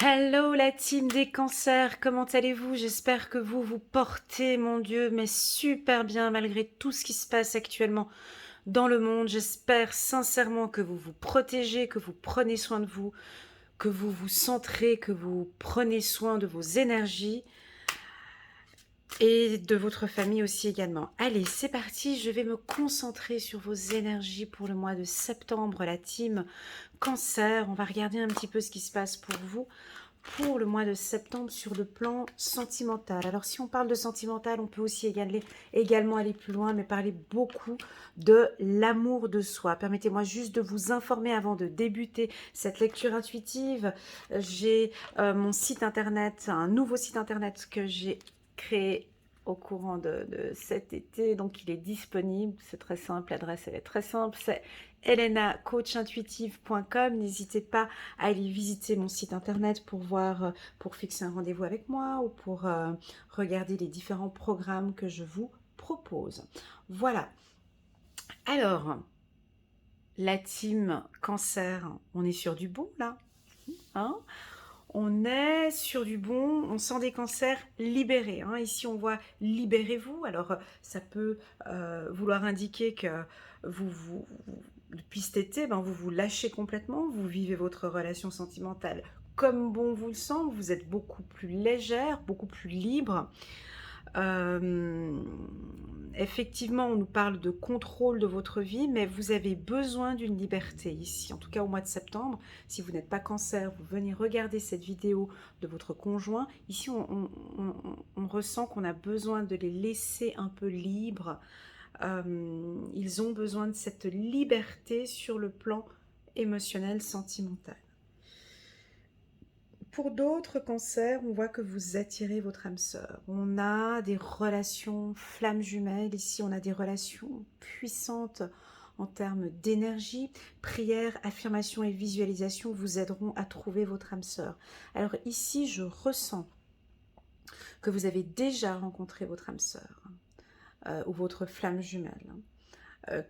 Hello la team des cancers, comment allez-vous? J'espère que vous vous portez, mon Dieu, mais super bien malgré tout ce qui se passe actuellement dans le monde. J'espère sincèrement que vous vous protégez, que vous prenez soin de vous, que vous vous centrez, que vous prenez soin de vos énergies et de votre famille aussi également. Allez, c'est parti, je vais me concentrer sur vos énergies pour le mois de septembre, la team Cancer. On va regarder un petit peu ce qui se passe pour vous pour le mois de septembre sur le plan sentimental. Alors si on parle de sentimental, on peut aussi également aller plus loin, mais parler beaucoup de l'amour de soi. Permettez-moi juste de vous informer avant de débuter cette lecture intuitive. J'ai mon site internet, un nouveau site internet que j'ai créé au courant de cet été, donc il est disponible, c'est très simple, l'adresse elle est très simple, c'est elenacoachintuitive.com. N'hésitez pas à aller visiter mon site internet pour voir, pour fixer un rendez-vous avec moi ou pour regarder les différents programmes que je vous propose. Voilà. Alors, la team cancer, on est sur du bon là, hein? On est sur du bon, on sent des cancers libérés. Hein. Ici, on voit libérez-vous. Alors, ça peut vouloir indiquer que depuis cet été, ben, vous vous lâchez complètement, vous vivez votre relation sentimentale comme bon vous le semble, vous êtes beaucoup plus légère, beaucoup plus libre. Euh, Effectivement, on nous parle de contrôle de votre vie, mais vous avez besoin d'une liberté ici, en tout cas au mois de septembre. Si vous n'êtes pas cancer, vous venez regarder cette vidéo de votre conjoint. Ici, on ressent qu'on a besoin de les laisser un peu libres. Ils ont besoin de cette liberté sur le plan émotionnel, sentimental. Pour d'autres cancers, on voit que vous attirez votre âme sœur. On a des relations flammes jumelles. Ici, on a des relations puissantes en termes d'énergie. Prière, affirmation et visualisation vous aideront à trouver votre âme sœur. Alors ici, je ressens que vous avez déjà rencontré votre âme sœur ou votre flamme jumelle.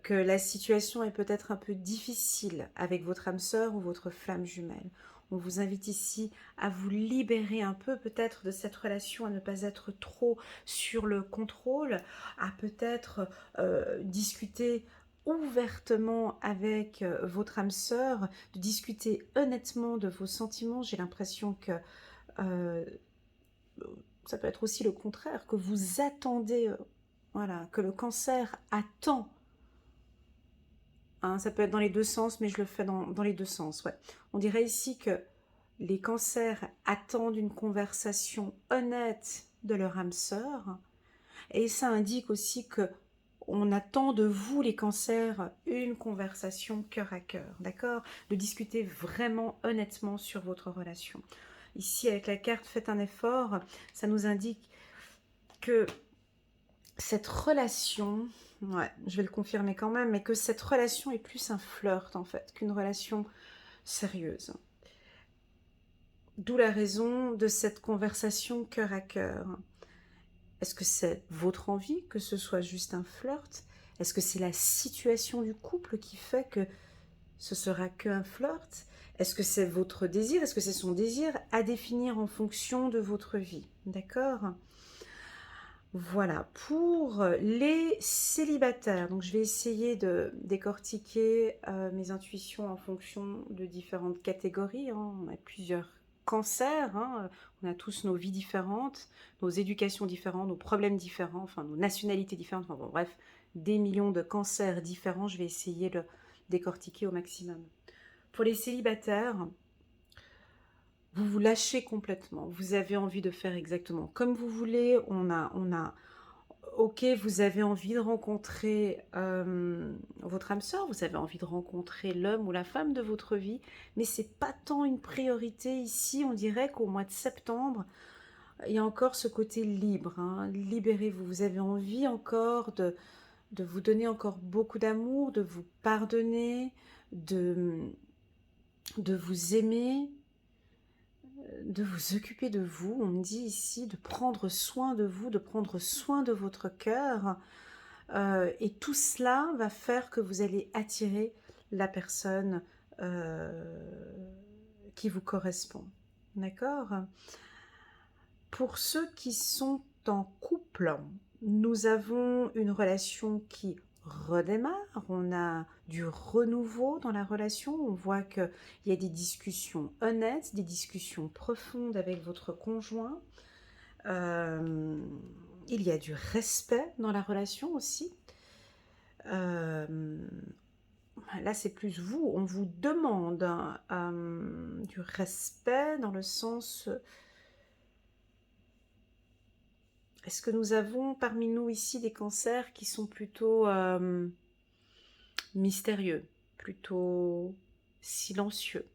Que la situation est peut-être un peu difficile avec votre âme sœur ou votre flamme jumelle. On vous invite ici à vous libérer un peu peut-être de cette relation, à ne pas être trop sur le contrôle, à peut-être discuter ouvertement avec votre âme sœur, de discuter honnêtement de vos sentiments. J'ai l'impression que euh, ça peut être aussi le contraire, que vous attendez, voilà, que le cancer attend. Hein, ça peut être dans les deux sens, mais je le fais dans les deux sens. Ouais. On dirait ici que les cancers attendent une conversation honnête de leur âme sœur. Et ça indique aussi que on attend de vous, les cancers, une conversation cœur à cœur. D'accord? De discuter vraiment honnêtement sur votre relation. Ici, avec la carte faites un effort, ça nous indique que cette relation, ouais, je vais le confirmer quand même, mais que cette relation est plus un flirt en fait qu'une relation sérieuse. D'où la raison de cette conversation cœur à cœur. Est-ce que c'est votre envie que ce soit juste un flirt? Est-ce que c'est la situation du couple qui fait que ce sera qu'un flirt? Est-ce que c'est votre désir? Est-ce que c'est son désir à définir en fonction de votre vie? D'accord? Voilà, pour les célibataires, donc je vais essayer de décortiquer mes intuitions en fonction de différentes catégories. Hein. On a plusieurs cancers, hein. On a tous nos vies différentes, nos éducations différentes, nos problèmes différents, enfin nos nationalités différentes, enfin bon, bref, des millions de cancers différents. Je vais essayer de décortiquer au maximum. Pour les célibataires, vous vous lâchez complètement. Vous avez envie de faire exactement comme vous voulez. Ok, vous avez envie de rencontrer votre âme sœur, vous avez envie de rencontrer l'homme ou la femme de votre vie, mais c'est pas tant une priorité ici. On dirait qu'au mois de septembre, il y a encore ce côté libre. Hein. Libérez-vous. Vous avez envie encore de vous donner encore beaucoup d'amour, de vous pardonner, de vous aimer, de vous occuper de vous. On me dit ici de prendre soin de vous, de prendre soin de votre cœur. Et tout cela va faire que vous allez attirer la personne qui vous correspond. D'accord? Pour ceux qui sont en couple, nous avons une relation qui redémarre, on a du renouveau dans la relation, on voit qu'il y a des discussions honnêtes, des discussions profondes avec votre conjoint. Il y a du respect dans la relation aussi. Là, c'est plus vous, on vous demande du respect dans le sens... Est-ce que nous avons parmi nous ici des cancers qui sont plutôt mystérieux, plutôt silencieux?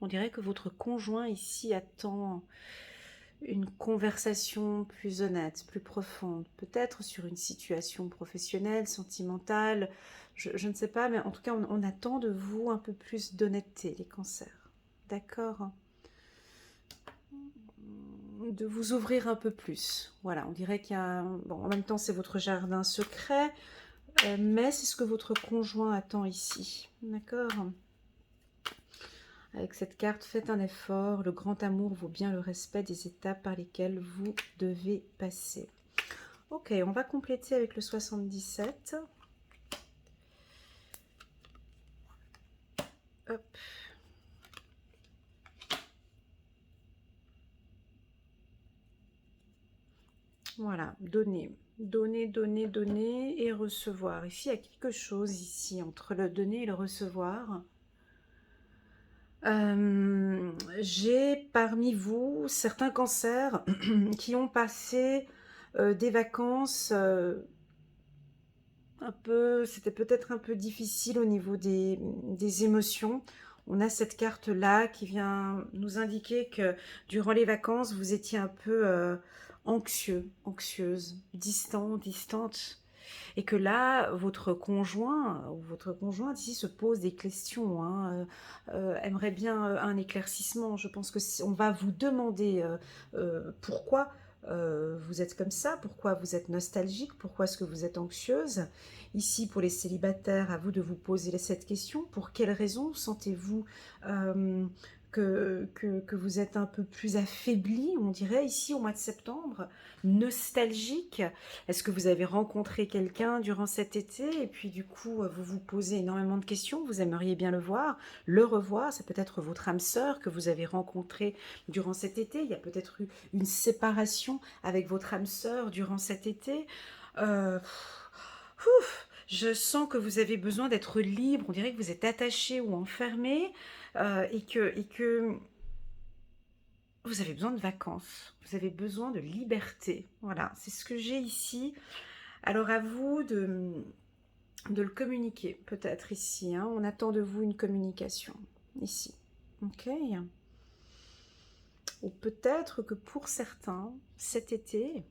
On dirait que votre conjoint ici attend une conversation plus honnête, plus profonde, peut-être sur une situation professionnelle, sentimentale, je ne sais pas, mais en tout cas, on attend de vous un peu plus d'honnêteté, les cancers. D'accord? De vous ouvrir un peu plus. Voilà, on dirait qu'il y a... Bon, en même temps, c'est votre jardin secret, mais c'est ce que votre conjoint attend ici. D'accord? Avec cette carte, faites un effort. Le grand amour vaut bien le respect des étapes par lesquelles vous devez passer. Ok, on va compléter avec le 77. Hop. Voilà, donner. Donner, donner, donner et recevoir. Ici, il y a quelque chose ici entre le donner et le recevoir. J'ai parmi vous certains cancers qui ont passé des vacances un peu, c'était peut-être un peu difficile au niveau des émotions. On a cette carte-là qui vient nous indiquer que durant les vacances, vous étiez un peu anxieux, anxieuse, distant, distante. Et que là, votre conjoint ou votre conjointe ici se pose des questions, hein, aimerait bien un éclaircissement. Je pense que on va vous demander pourquoi vous êtes comme ça, pourquoi vous êtes nostalgique, pourquoi est-ce que vous êtes anxieuse. Ici, pour les célibataires, à vous de vous poser cette question. Pour quelles raisons sentez-vous que vous êtes un peu plus affaibli, on dirait, ici au mois de septembre, nostalgique? Est-ce que vous avez rencontré quelqu'un durant cet été et puis du coup, vous vous posez énormément de questions, vous aimeriez bien le voir, le revoir, c'est peut-être votre âme sœur que vous avez rencontrée durant cet été, il y a peut-être eu une séparation avec votre âme sœur durant cet été. Euh, je sens que vous avez besoin d'être libre, on dirait que vous êtes attaché ou enfermé et que vous avez besoin de vacances, vous avez besoin de liberté. Voilà, c'est ce que j'ai ici. Alors à vous de le communiquer, peut-être ici. Hein. On attend de vous une communication, ici. Ok. Ou peut-être que pour certains, cet été,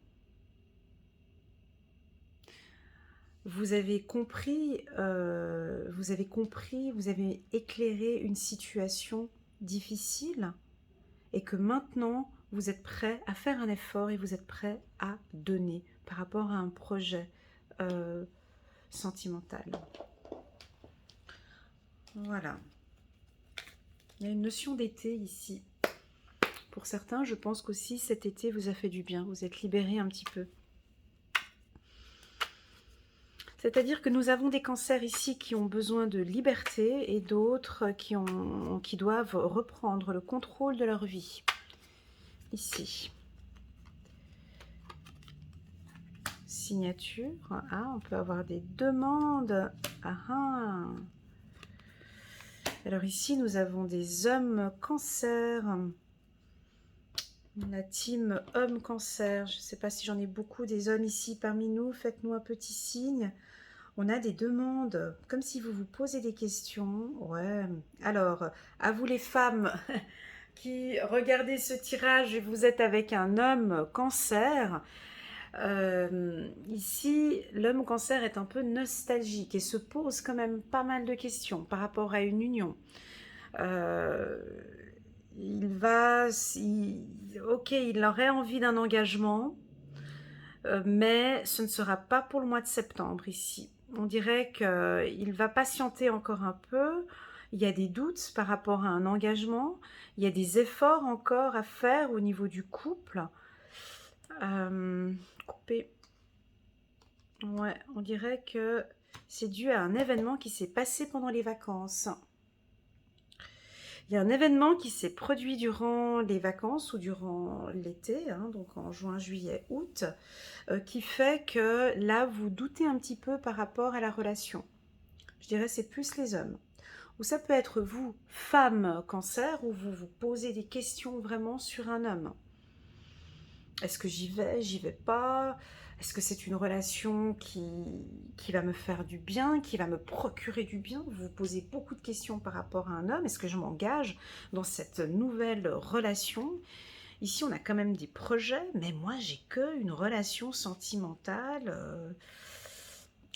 vous avez compris, vous avez éclairé une situation difficile et que maintenant, vous êtes prêt à faire un effort et vous êtes prêt à donner par rapport à un projet sentimental. Voilà. Il y a une notion d'été ici. Pour certains, je pense qu'aussi cet été vous a fait du bien. Vous êtes libéré un petit peu. C'est-à-dire que nous avons des cancers ici qui ont besoin de liberté et d'autres qui doivent reprendre le contrôle de leur vie. Ici. Signature. Ah, on peut avoir des demandes. Ah, ah. Alors ici, nous avons des hommes cancer. La team homme cancer. Je ne sais pas si j'en ai beaucoup des hommes ici parmi nous. Faites-nous un petit signe. On a des demandes, comme si vous vous posez des questions. Ouais. Alors, à vous les femmes qui regardez ce tirage et vous êtes avec un homme cancer, ici, l'homme cancer est un peu nostalgique et se pose quand même pas mal de questions par rapport à une union. Ok, il aurait envie d'un engagement, mais ce ne sera pas pour le mois de septembre ici. On dirait qu'il va patienter encore un peu. il y a des doutes par rapport à un engagement, il y a des efforts encore à faire au niveau du couple. Couper. Ouais, on dirait que c'est dû à un événement qui s'est passé pendant les vacances. Il y a un événement qui s'est produit durant les vacances ou durant l'été, hein, donc en juin, juillet, août, qui fait que là, vous doutez un petit peu par rapport à la relation. Je dirais c'est plus les hommes. Ou ça peut être vous, femme cancer, où vous vous posez des questions vraiment sur un homme. Est-ce que j'y vais pas? Est-ce que c'est une relation qui va me faire du bien, qui va me procurer du bien? Vous vous posez beaucoup de questions par rapport à un homme. Est-ce que je m'engage dans cette nouvelle relation? Ici, on a quand même des projets, mais moi, j'ai qu'une relation sentimentale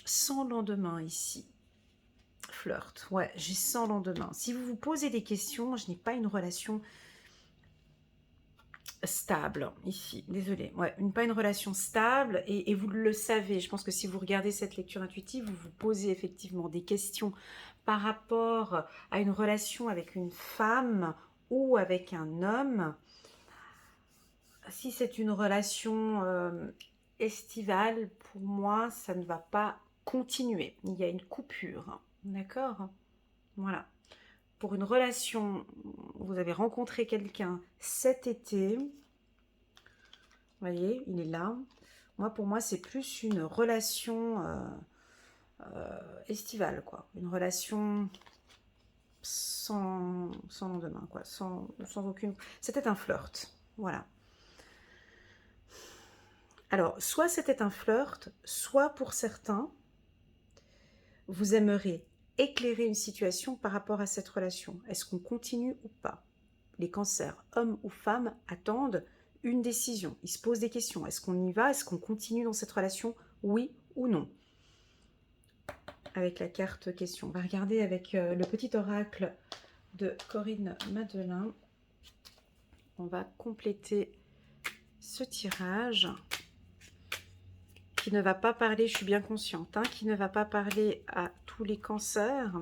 sans lendemain ici. Flirt, ouais, j'ai sans lendemain. Si vous vous posez des questions, je n'ai pas une relation stable ici, désolée, ouais, pas une relation stable et vous le savez, je pense que si vous regardez cette lecture intuitive, vous vous posez effectivement des questions par rapport à une relation avec une femme ou avec un homme. Si c'est une relation estivale, pour moi, ça ne va pas continuer, il y a une coupure, d'accord? Voilà. Pour une relation, vous avez rencontré quelqu'un cet été, vous voyez, il est là. Moi, pour moi, c'est plus une relation estivale, quoi. Une relation sans lendemain, quoi. Sans aucune... C'était un flirt, voilà. Alors, soit c'était un flirt, soit pour certains, vous aimeriez éclairer une situation par rapport à cette relation. Est-ce qu'on continue ou pas? Les cancers, hommes ou femmes, attendent une décision. Ils se posent des questions. Est-ce qu'on y va? Est-ce qu'on continue dans cette relation? Oui ou non? Avec la carte question. On va regarder avec le petit oracle de Corinne Madelin. On va compléter ce tirage qui ne va pas parler, je suis bien consciente, hein, qui ne va pas parler à tous les cancers.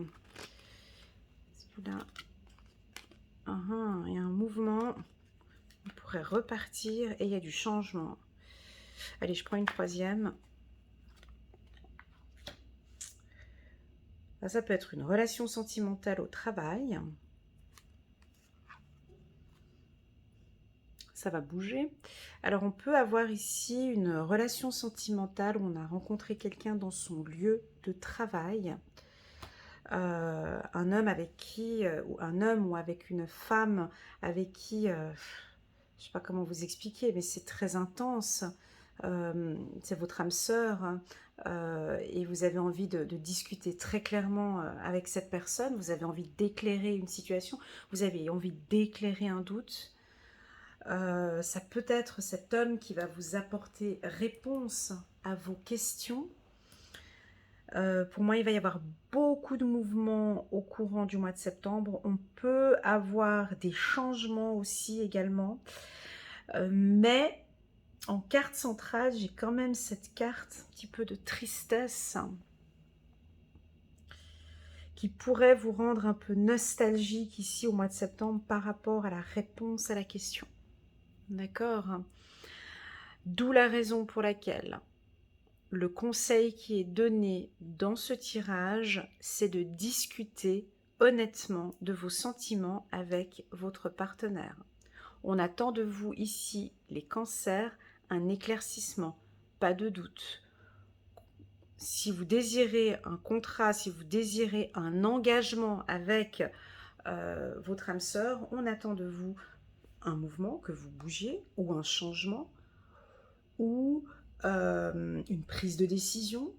Celui-là, il y a un mouvement. On pourrait repartir et il y a du changement. Allez, je prends une troisième. Là, ça peut être une relation sentimentale au travail. Ça va bouger. Alors, on peut avoir ici une relation sentimentale où on a rencontré quelqu'un dans son lieu de travail. Un homme avec qui, ou un homme ou avec une femme avec qui, je ne sais pas comment vous expliquer, mais c'est très intense. C'est votre âme sœur, hein, et vous avez envie de discuter très clairement avec cette personne, vous avez envie d'éclairer une situation, vous avez envie d'éclairer un doute. Ça peut être cet homme qui va vous apporter réponse à vos questions. Pour moi, il va y avoir beaucoup de mouvements au courant du mois de septembre. On peut avoir des changements aussi également. Mais en carte centrale, j'ai quand même cette carte un petit peu de tristesse qui pourrait vous rendre un peu nostalgique ici au mois de septembre par rapport à la réponse à la question. D'accord? D'où la raison pour laquelle le conseil qui est donné dans ce tirage, c'est de discuter honnêtement de vos sentiments avec votre partenaire. On attend de vous ici, les cancers, un éclaircissement, pas de doute. Si vous désirez un contrat, si vous désirez un engagement avec votre âme sœur, on attend de vous un mouvement, que vous bougiez, ou un changement, ou une prise de décision.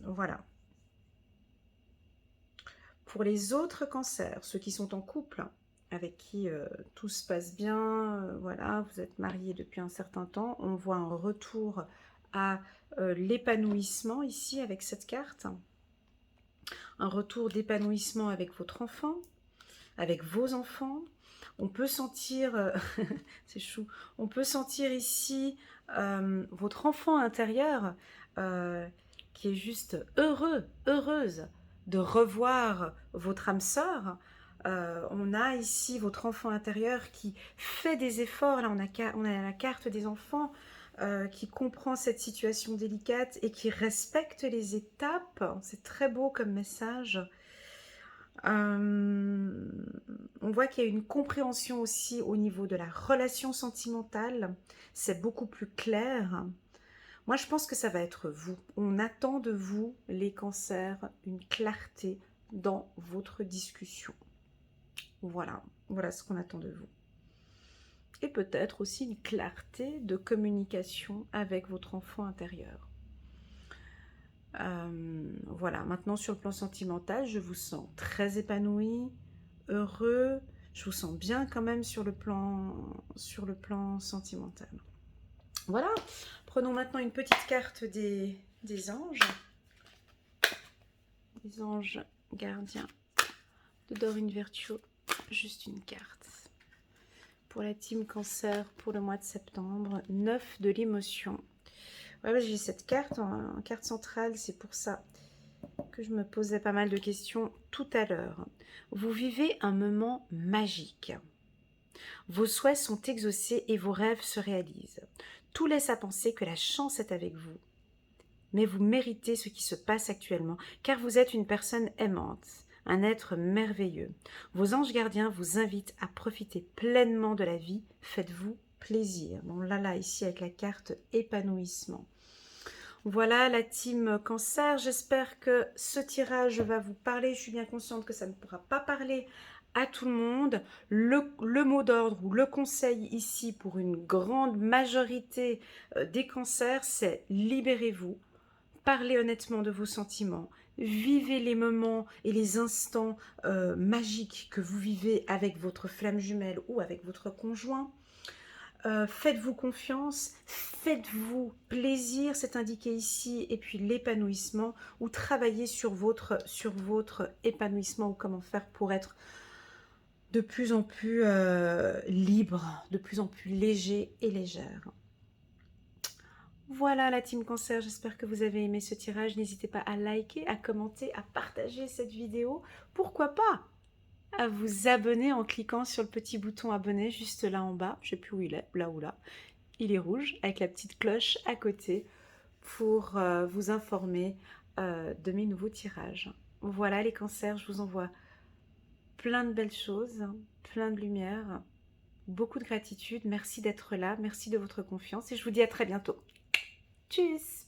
Voilà. Pour les autres cancers, ceux qui sont en couple, avec qui tout se passe bien, voilà, vous êtes mariés depuis un certain temps, on voit un retour à l'épanouissement ici avec cette carte. Un retour d'épanouissement avec votre enfant, avec vos enfants. On peut sentir, c'est chou, on peut sentir ici votre enfant intérieur qui est juste heureux, heureuse de revoir votre âme sœur. On a ici votre enfant intérieur qui fait des efforts. Là, on a la carte des enfants qui comprend cette situation délicate et qui respecte les étapes. C'est très beau comme message. On voit qu'il y a une compréhension aussi au niveau de la relation sentimentale. C'est beaucoup plus clair. Moi, je pense que ça va être vous. On attend de vous, les cancers, une clarté dans votre discussion. Voilà, voilà ce qu'on attend de vous. Et peut-être aussi une clarté de communication avec votre enfant intérieur. Voilà, maintenant sur le plan sentimental, je vous sens très épanoui, heureux. Je vous sens bien quand même sur le plan sentimental. Voilà, prenons maintenant une petite carte des anges. Des anges gardiens de Dorine Virtue. Juste une carte. Pour la team cancer, pour le mois de septembre, 9 de l'émotion. Ouais, j'ai cette carte en carte centrale, c'est pour ça que je me posais pas mal de questions tout à l'heure. Vous vivez un moment magique. Vos souhaits sont exaucés et vos rêves se réalisent. Tout laisse à penser que la chance est avec vous. Mais vous méritez ce qui se passe actuellement, car vous êtes une personne aimante, un être merveilleux. Vos anges gardiens vous invitent à profiter pleinement de la vie. Faites-vous plaisir. Bon, là, ici, avec la carte épanouissement. Voilà la team cancer, j'espère que ce tirage va vous parler. Je suis bien consciente que ça ne pourra pas parler à tout le monde. Le mot d'ordre ou le conseil ici pour une grande majorité des cancers, c'est libérez-vous, parlez honnêtement de vos sentiments, vivez les moments et les instants magiques que vous vivez avec votre flamme jumelle ou avec votre conjoint. Faites-vous confiance, faites-vous plaisir, c'est indiqué ici, et puis l'épanouissement, ou travaillez sur votre épanouissement, ou comment faire pour être de plus en plus libre, de plus en plus léger et légère. Voilà la team cancer, j'espère que vous avez aimé ce tirage. N'hésitez pas à liker, à commenter, à partager cette vidéo. Pourquoi pas à vous abonner en cliquant sur le petit bouton abonner juste là en bas. Je ne sais plus où il est, là ou là. Il est rouge avec la petite cloche à côté pour vous informer de mes nouveaux tirages. Voilà les cancers, je vous envoie plein de belles choses, plein de lumière, beaucoup de gratitude. Merci d'être là, merci de votre confiance et je vous dis à très bientôt. Tchuss!